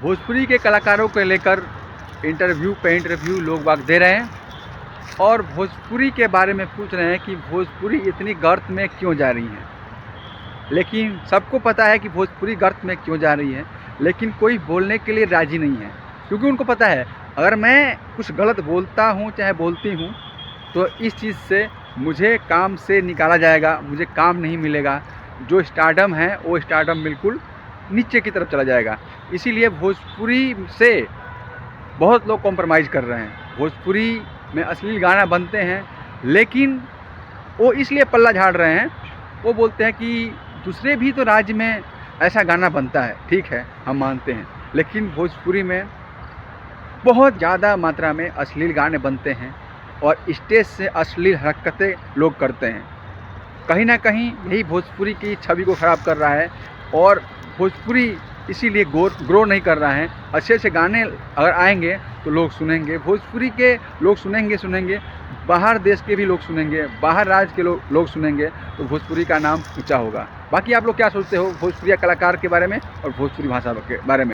भोजपुरी के कलाकारों को लेकर इंटरव्यू पे इंटरव्यू लोग बाग दे रहे हैं और भोजपुरी के बारे में पूछ रहे हैं कि भोजपुरी इतनी गर्त में क्यों जा रही है। लेकिन सबको पता है कि भोजपुरी गर्त में क्यों जा रही है, लेकिन कोई बोलने के लिए राज़ी नहीं है, क्योंकि उनको पता है अगर मैं कुछ गलत बोलता हूँ चाहे बोलती हूँ तो इस चीज़ से मुझे काम से निकाला जाएगा, मुझे काम नहीं मिलेगा, जो स्टारडम है वो स्टारडम बिल्कुल नीचे की तरफ चला जाएगा। इसीलिए भोजपुरी से बहुत लोग कॉम्प्रोमाइज़ कर रहे हैं। भोजपुरी में अश्लील गाना बनते हैं, लेकिन वो इसलिए पल्ला झाड़ रहे हैं, वो बोलते हैं कि दूसरे भी तो राज्य में ऐसा गाना बनता है, ठीक है हम मानते हैं, लेकिन भोजपुरी में बहुत ज़्यादा मात्रा में अश्लील गाने बनते हैं और स्टेज से अश्लील हरकतें लोग करते हैं। कहीं ना कहीं यही भोजपुरी की छवि को ख़राब कर रहा है और भोजपुरी इसीलिए ग्रो नहीं कर रहा है। अच्छे अच्छे गाने अगर आएंगे तो लोग सुनेंगे, भोजपुरी के लोग सुनेंगे, बाहर देश के भी लोग सुनेंगे, बाहर राज्य के लोग सुनेंगे, तो भोजपुरी का नाम ऊंचा होगा। बाकी आप लोग क्या सोचते हो भोजपुरी कलाकार के बारे में और भोजपुरी भाषा के बारे में?